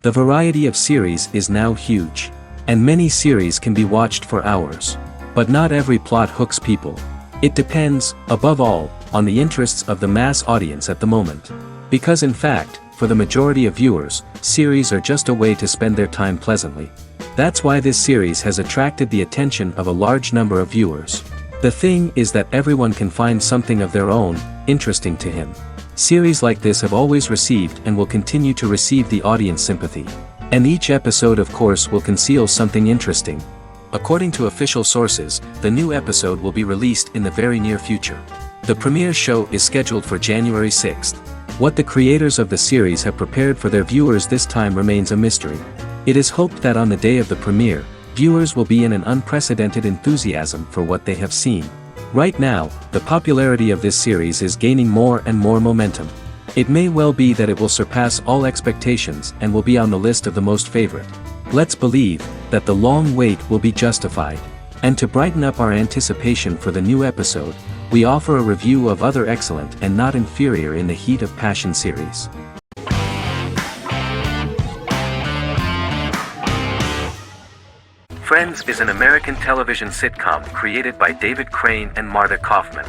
The variety of series is now huge. And many series can be watched for hours. But not every plot hooks people. It depends, above all, on the interests of the mass audience at the moment. Because in fact, for the majority of viewers, series are just a way to spend their time pleasantly. That's why this series has attracted the attention of a large number of viewers. The thing is that everyone can find something of their own, interesting to him. Series like this have always received and will continue to receive the audience sympathy. And each episode of course will conceal something interesting. According to official sources, the new episode will be released in the very near future. The premiere show is scheduled for January 6th. What the creators of the series have prepared for their viewers this time remains a mystery. It is hoped that on the day of the premiere, viewers will be in an unprecedented enthusiasm for what they have seen. Right now, the popularity of this series is gaining more and more momentum. It may well be that it will surpass all expectations and will be on the list of the most favorite. Let's believe that the long wait will be justified. And to brighten up our anticipation for the new episode, we offer a review of other excellent and not inferior in the Heat of Passion series. Friends is an American television sitcom created by David Crane and Marta Kaufman.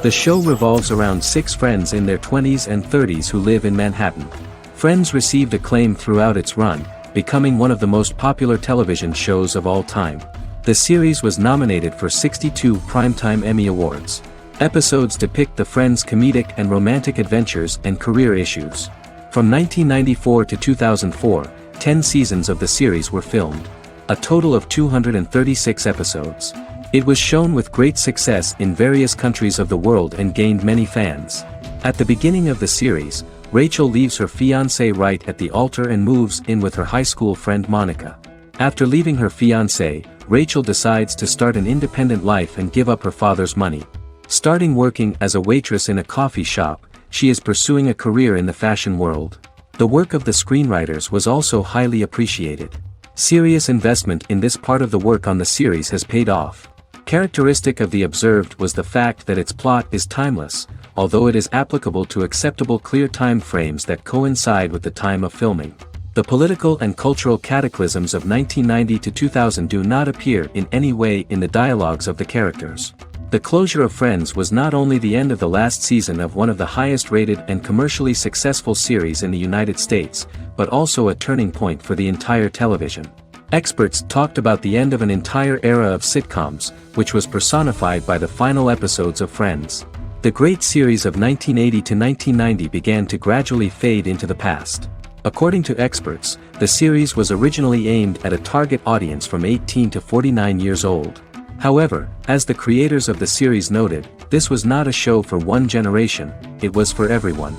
The show revolves around 6 friends in their 20s and 30s who live in Manhattan. Friends received acclaim throughout its run, becoming one of the most popular television shows of all time. The series was nominated for 62 Primetime Emmy Awards. Episodes depict the friends' comedic and romantic adventures and career issues. From 1994 to 2004, 10 seasons of the series were filmed. A total of 236 episodes. It was shown with great success in various countries of the world and gained many fans. At the beginning of the series, Rachel leaves her fiancé right at the altar and moves in with her high school friend Monica. After leaving her fiancé, Rachel decides to start an independent life and give up her father's money. Starting working as a waitress in a coffee shop, she is pursuing a career in the fashion world. The work of the screenwriters was also highly appreciated. Serious investment in this part of the work on the series has paid off. Characteristic of The Observed was the fact that its plot is timeless, although it is applicable to acceptable clear time frames that coincide with the time of filming. The political and cultural cataclysms of 1990 to 2000 do not appear in any way in the dialogues of the characters. The closure of Friends was not only the end of the last season of one of the highest-rated and commercially successful series in the United States, but also a turning point for the entire television. Experts talked about the end of an entire era of sitcoms, which was personified by the final episodes of Friends. The great series of 1980 to 1990 began to gradually fade into the past. According to experts, the series was originally aimed at a target audience from 18 to 49 years old. However, as the creators of the series noted, this was not a show for one generation, it was for everyone.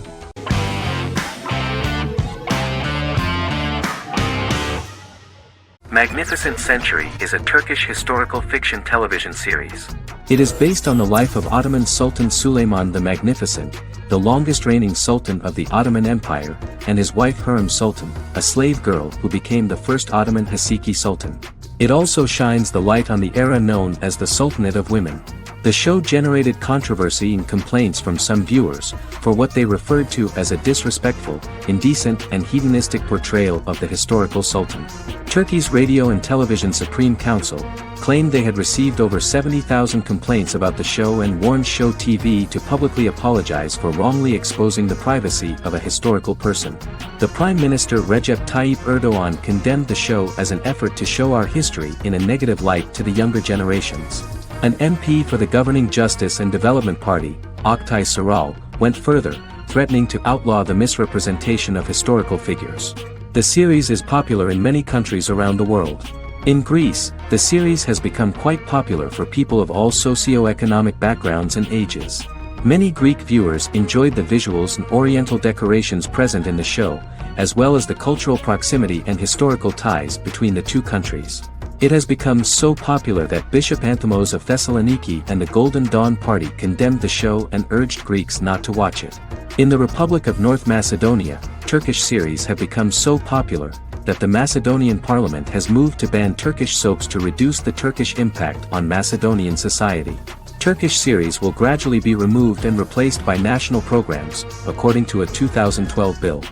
Magnificent Century is a Turkish historical fiction television series. It is based on the life of Ottoman Sultan Süleyman the Magnificent, the longest reigning sultan of the Ottoman Empire, and his wife Hürrem Sultan, a slave girl who became the first Ottoman Haseki Sultan. It also shines the light on the era known as the Sultanate of Women. The show generated controversy and complaints from some viewers, for what they referred to as a disrespectful, indecent and hedonistic portrayal of the historical sultan. Turkey's Radio and Television Supreme Council claimed they had received over 70,000 complaints about the show and warned Show TV to publicly apologize for wrongly exposing the privacy of a historical person. The Prime Minister Recep Tayyip Erdogan condemned the show as an effort to show our history in a negative light to the younger generations. An MP for the governing Justice and Development Party, Oktay Saral, went further, threatening to outlaw the misrepresentation of historical figures. The series is popular in many countries around the world. In Greece, the series has become quite popular for people of all socio-economic backgrounds and ages. Many Greek viewers enjoyed the visuals and oriental decorations present in the show, as well as the cultural proximity and historical ties between the two countries. It has become so popular that Bishop Anthimos of Thessaloniki and the Golden Dawn Party condemned the show and urged Greeks not to watch it. In the Republic of North Macedonia, Turkish series have become so popular that the Macedonian parliament has moved to ban Turkish soaps to reduce the Turkish impact on Macedonian society. Turkish series will gradually be removed and replaced by national programs, according to a 2012 bill.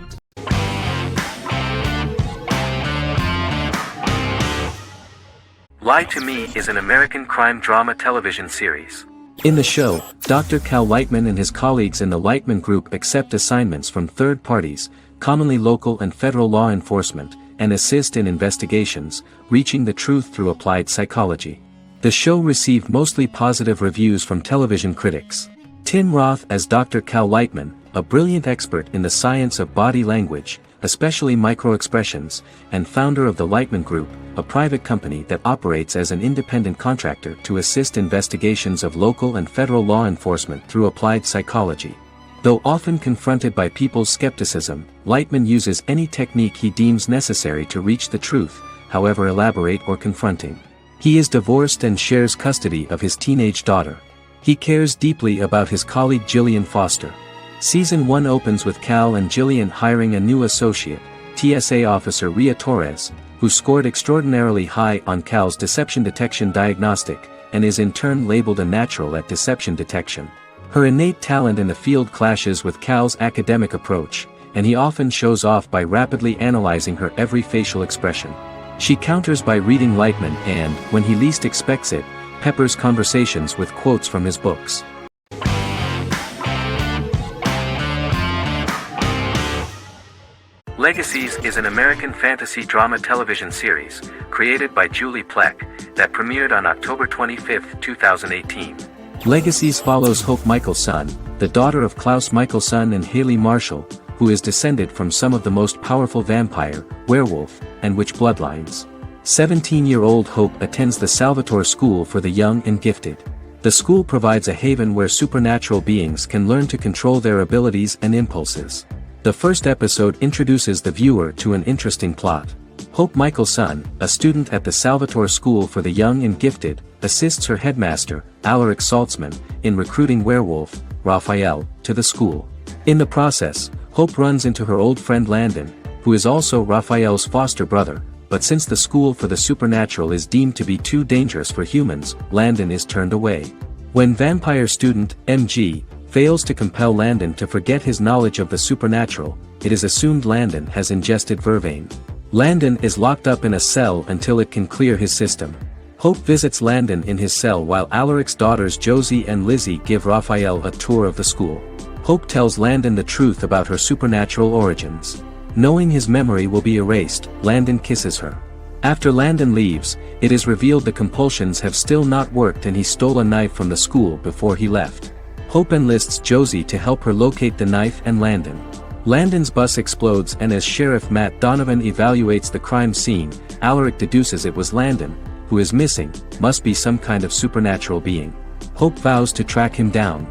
Lie to Me is an American crime drama television series. In the show, Dr. Cal Lightman and his colleagues in the Lightman Group accept assignments from third parties, commonly local and federal law enforcement, and assist in investigations, reaching the truth through applied psychology. The show received mostly positive reviews from television critics. Tim Roth as Dr. Cal Lightman, a brilliant expert in the science of body language, especially microexpressions, and founder of the Lightman Group, a private company that operates as an independent contractor to assist investigations of local and federal law enforcement through applied psychology. Though often confronted by people's skepticism, Lightman uses any technique he deems necessary to reach the truth, however elaborate or confronting. He is divorced and shares custody of his teenage daughter. He cares deeply about his colleague Jillian Foster. Season 1 opens with Cal and Jillian hiring a new associate, TSA officer Rhea Torres, who scored extraordinarily high on Cal's deception detection diagnostic, and is in turn labeled a natural at deception detection. Her innate talent in the field clashes with Cal's academic approach, and he often shows off by rapidly analyzing her every facial expression. She counters by reading Lightman and, when he least expects it, peppers conversations with quotes from his books. Legacies is an American fantasy drama television series, created by Julie Plec, that premiered on October 25, 2018. Legacies follows Hope Michelson, the daughter of Klaus Michelson and Haley Marshall, who is descended from some of the most powerful vampire, werewolf, and witch bloodlines. 17-year-old Hope attends the Salvatore School for the Young and Gifted. The school provides a haven where supernatural beings can learn to control their abilities and impulses. The first episode introduces the viewer to an interesting plot. Hope Michelson, a student at the Salvatore School for the Young and Gifted, assists her headmaster, Alaric Saltzman, in recruiting werewolf, Raphael, to the school. In the process, Hope runs into her old friend Landon, who is also Raphael's foster brother, but since the school for the supernatural is deemed to be too dangerous for humans, Landon is turned away. When vampire student, MG, fails to compel Landon to forget his knowledge of the supernatural, it is assumed Landon has ingested vervain. Landon is locked up in a cell until it can clear his system. Hope visits Landon in his cell while Alaric's daughters Josie and Lizzie give Raphael a tour of the school. Hope tells Landon the truth about her supernatural origins. Knowing his memory will be erased, Landon kisses her. After Landon leaves, it is revealed the compulsions have still not worked and he stole a knife from the school before he left. Hope enlists Josie to help her locate the knife and Landon. Landon's bus explodes and as Sheriff Matt Donovan evaluates the crime scene, Alaric deduces it was Landon, who is missing, must be some kind of supernatural being. Hope vows to track him down.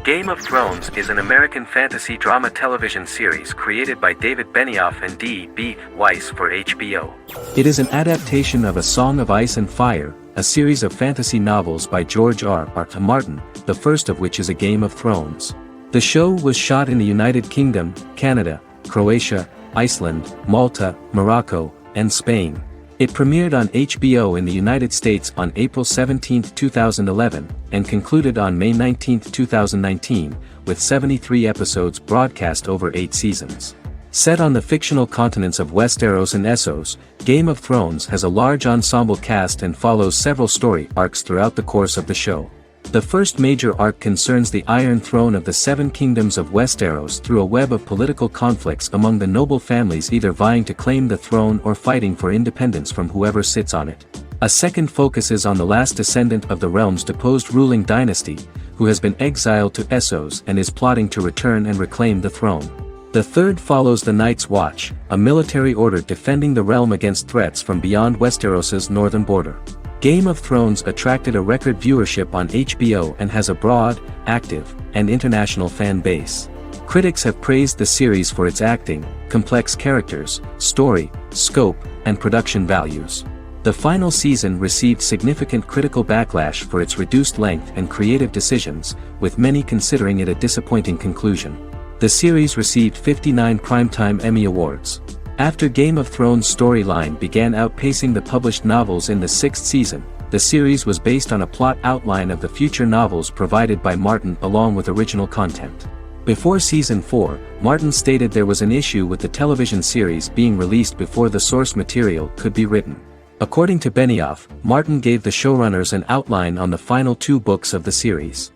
Game of Thrones is an American fantasy drama television series created by David Benioff and D.B. Weiss for HBO. It is an adaptation of A Song of Ice and Fire, a series of fantasy novels by George R.R. Martin, the first of which is A Game of Thrones. The show was shot in the United Kingdom, Canada, Croatia, Iceland, Malta, Morocco, and Spain. It premiered on HBO in the United States on April 17, 2011, and concluded on May 19, 2019, with 73 episodes broadcast over 8 seasons. Set on the fictional continents of Westeros and Essos, Game of Thrones has a large ensemble cast and follows several story arcs throughout the course of the show. The first major arc concerns the Iron Throne of the Seven Kingdoms of Westeros through a web of political conflicts among the noble families either vying to claim the throne or fighting for independence from whoever sits on it. A second focuses on the last descendant of the realm's deposed ruling dynasty, who has been exiled to Essos and is plotting to return and reclaim the throne. The third follows the Night's Watch, a military order defending the realm against threats from beyond Westeros's northern border. Game of Thrones attracted a record viewership on HBO and has a broad, active, and international fan base. Critics have praised the series for its acting, complex characters, story, scope, and production values. The final season received significant critical backlash for its reduced length and creative decisions, with many considering it a disappointing conclusion. The series received 59 Primetime Emmy Awards. After Game of Thrones' storyline began outpacing the published novels in the 6th season, the series was based on a plot outline of the future novels provided by Martin along with original content. Before season 4, Martin stated there was an issue with the television series being released before the source material could be written. According to Benioff, Martin gave the showrunners an outline on the final 2 books of the series.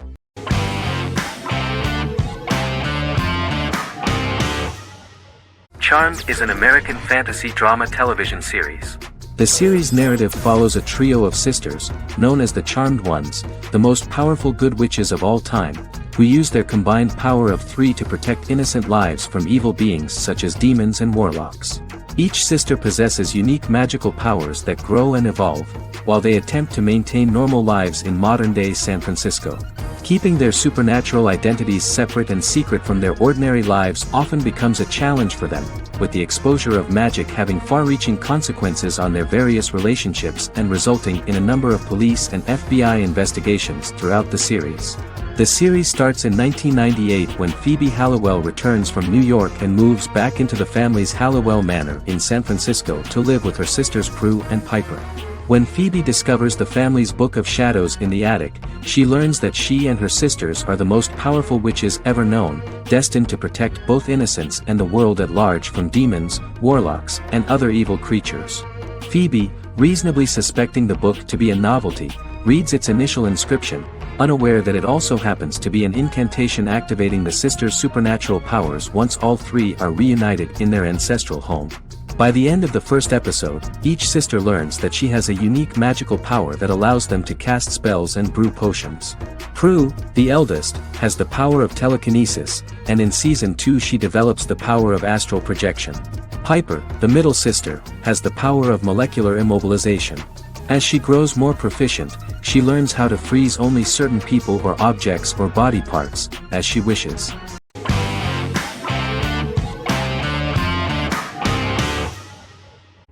Charmed is an American fantasy drama television series. The series' narrative follows a trio of sisters, known as the Charmed Ones, the most powerful good witches of all time, who use their combined power of 3 to protect innocent lives from evil beings such as demons and warlocks. Each sister possesses unique magical powers that grow and evolve, while they attempt to maintain normal lives in modern-day San Francisco. Keeping their supernatural identities separate and secret from their ordinary lives often becomes a challenge for them, with the exposure of magic having far-reaching consequences on their various relationships and resulting in a number of police and FBI investigations throughout the series. The series starts in 1998 when Phoebe Halliwell returns from New York and moves back into the family's Halliwell Manor in San Francisco to live with her sisters Prue and Piper. When Phoebe discovers the family's Book of Shadows in the attic, she learns that she and her sisters are the most powerful witches ever known, destined to protect both innocents and the world at large from demons, warlocks, and other evil creatures. Phoebe, reasonably suspecting the book to be a novelty, reads its initial inscription, unaware that it also happens to be an incantation activating the sisters' supernatural powers once all 3 are reunited in their ancestral home. By the end of the first episode, each sister learns that she has a unique magical power that allows them to cast spells and brew potions. Prue, the eldest, has the power of telekinesis, and in season 2 she develops the power of astral projection. Piper, the middle sister, has the power of molecular immobilization. As she grows more proficient, she learns how to freeze only certain people or objects or body parts, as she wishes.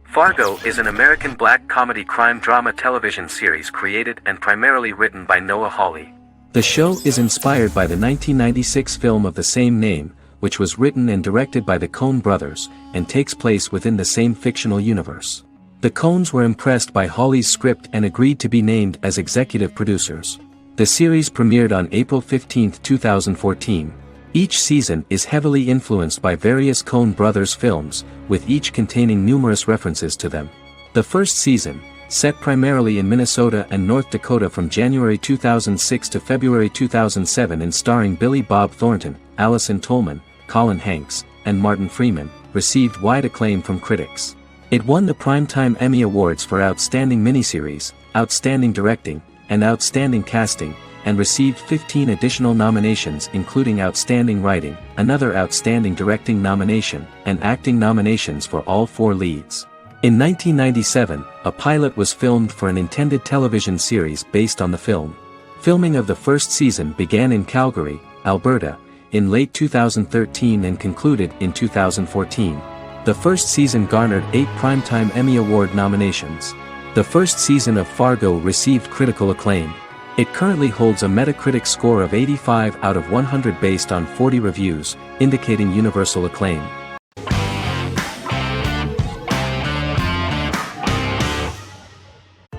Fargo is an American black comedy crime drama television series created and primarily written by Noah Hawley. The show is inspired by the 1996 film of the same name, which was written and directed by the Coen brothers, and takes place within the same fictional universe. The Coens were impressed by Hawley's script and agreed to be named as executive producers. The series premiered on April 15, 2014. Each season is heavily influenced by various Coen brothers films, with each containing numerous references to them. The first season, set primarily in Minnesota and North Dakota from January 2006 to February 2007 and starring Billy Bob Thornton, Allison Tolman, Colin Hanks, and Martin Freeman, received wide acclaim from critics. It won the Primetime Emmy Awards for Outstanding Miniseries, Outstanding Directing, and Outstanding Casting, and received 15 additional nominations including Outstanding Writing, another Outstanding Directing nomination, and acting nominations for all 4 leads. In 1997, a pilot was filmed for an intended television series based on the film. Filming of the first season began in Calgary, Alberta, in late 2013 and concluded in 2014. The first season garnered 8 Primetime Emmy Award nominations. The first season of Fargo received critical acclaim. It currently holds a Metacritic score of 85 out of 100 based on 40 reviews, indicating universal acclaim.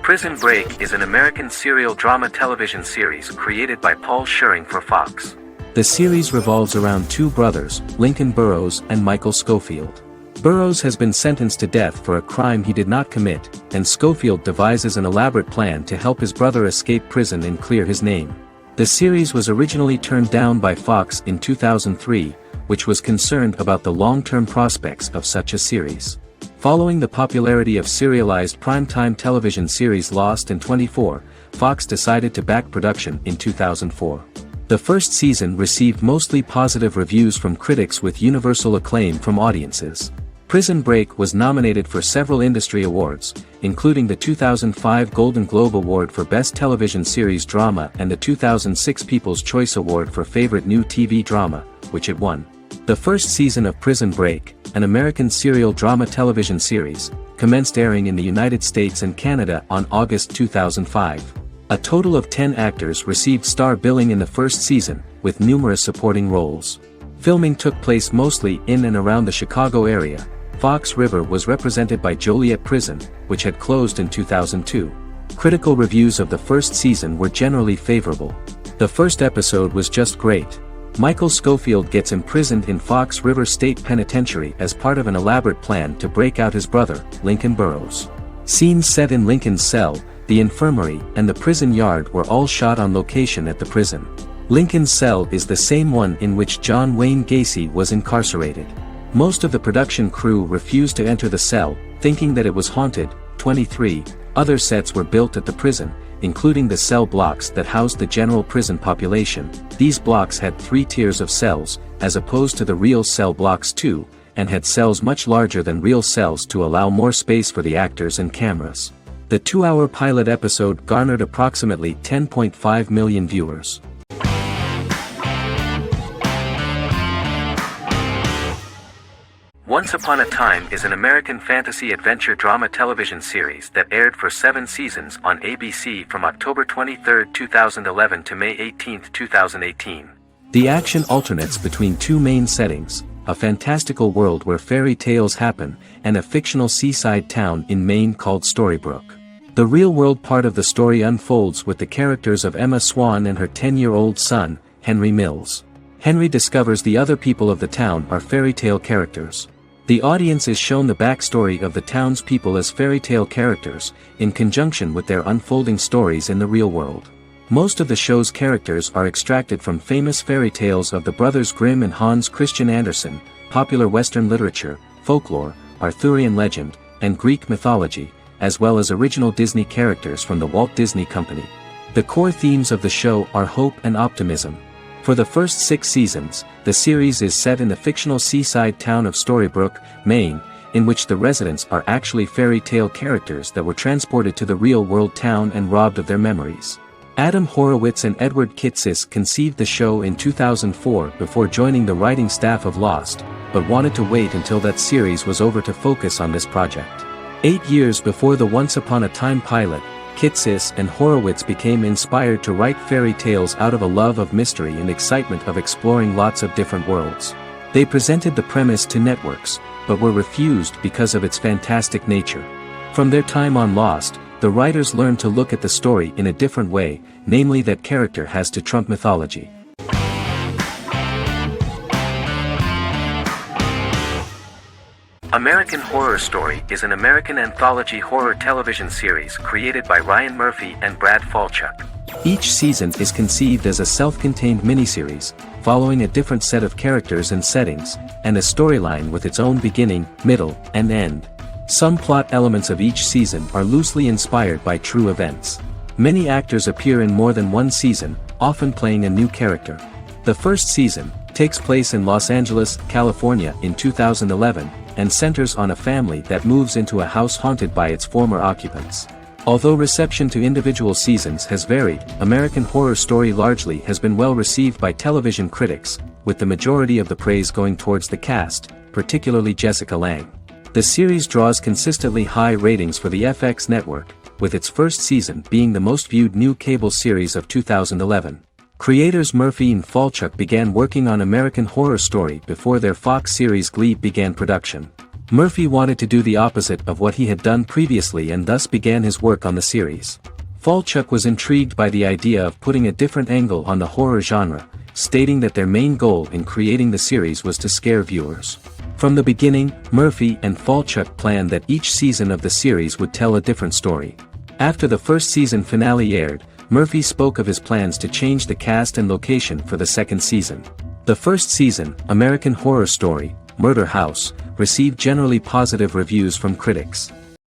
Prison Break is an American serial drama television series created by Paul Scheuring for Fox. The series revolves around 2 brothers, Lincoln Burrows and Michael Schofield. Burrows has been sentenced to death for a crime he did not commit, and Schofield devises an elaborate plan to help his brother escape prison and clear his name. The series was originally turned down by Fox in 2003, which was concerned about the long-term prospects of such a series. Following the popularity of serialized primetime television series Lost and 24, Fox decided to back production in 2004. The first season received mostly positive reviews from critics with universal acclaim from audiences. Prison Break was nominated for several industry awards, including the 2005 Golden Globe Award for Best Television Series Drama and the 2006 People's Choice Award for Favorite New TV Drama, which it won. The first season of Prison Break, an American serial drama television series, commenced airing in the United States and Canada on August 2005. A total of 10 actors received star billing in the first season, with numerous supporting roles. Filming took place mostly in and around the Chicago area. Fox River was represented by Joliet Prison, which had closed in 2002. Critical reviews of the first season were generally favorable. The first episode was just great. Michael Scofield gets imprisoned in Fox River State Penitentiary as part of an elaborate plan to break out his brother, Lincoln Burrows. Scenes set in Lincoln's cell, the infirmary, and the prison yard were all shot on location at the prison. Lincoln's cell is the same one in which John Wayne Gacy was incarcerated. Most of the production crew refused to enter the cell, thinking that it was haunted. 23 other sets were built at the prison, including the cell blocks that housed the general prison population. These blocks had 3 tiers of cells, as opposed to the real cell blocks 2, and had cells much larger than real cells to allow more space for the actors and cameras. The 2-hour pilot episode garnered approximately 10.5 million viewers. Once Upon a Time is an American fantasy adventure drama television series that aired for 7 seasons on ABC from October 23, 2011 to May 18, 2018. The action alternates between 2 main settings, a fantastical world where fairy tales happen, and a fictional seaside town in Maine called Storybrooke. The real-world part of the story unfolds with the characters of Emma Swan and her 10-year-old son, Henry Mills. Henry discovers the other people of the town are fairy tale characters. The audience is shown the backstory of the town's people as fairy tale characters, in conjunction with their unfolding stories in the real world. Most of the show's characters are extracted from famous fairy tales of the Brothers Grimm and Hans Christian Andersen, popular Western literature, folklore, Arthurian legend, and Greek mythology, as well as original Disney characters from the Walt Disney Company. The core themes of the show are hope and optimism. For the first 6 seasons, the series is set in the fictional seaside town of Storybrooke, Maine, in which the residents are actually fairy tale characters that were transported to the real-world town and robbed of their memories. Adam Horowitz and Edward Kitsis conceived the show in 2004 before joining the writing staff of Lost, but wanted to wait until that series was over to focus on this project. 8 years before the Once Upon a Time pilot, Kitsis and Horowitz became inspired to write fairy tales out of a love of mystery and excitement of exploring lots of different worlds. They presented the premise to networks, but were refused because of its fantastic nature. From their time on Lost, the writers learned to look at the story in a different way, namely that character has to trump mythology. American Horror Story is an American anthology horror television series created by Ryan Murphy and Brad Falchuk. Each season is conceived as a self-contained miniseries, following a different set of characters and settings, and a storyline with its own beginning, middle, and end. Some plot elements of each season are loosely inspired by true events. Many actors appear in more than one season, often playing a new character. The first season takes place in Los Angeles, California in 2011, and centers on a family that moves into a house haunted by its former occupants. Although reception to individual seasons has varied, American Horror Story largely has been well received by television critics, with the majority of the praise going towards the cast, particularly Jessica Lange. The series draws consistently high ratings for the FX network, with its first season being the most viewed new cable series of 2011. Creators Murphy and Falchuk began working on American Horror Story before their Fox series Glee began production. Murphy wanted to do the opposite of what he had done previously and thus began his work on the series. Falchuk was intrigued by the idea of putting a different angle on the horror genre, stating that their main goal in creating the series was to scare viewers. From the beginning, Murphy and Falchuk planned that each season of the series would tell a different story. After the first season finale aired, Murphy spoke of his plans to change the cast and location for the second season. The first season, American Horror Story, Murder House, received generally positive reviews from critics.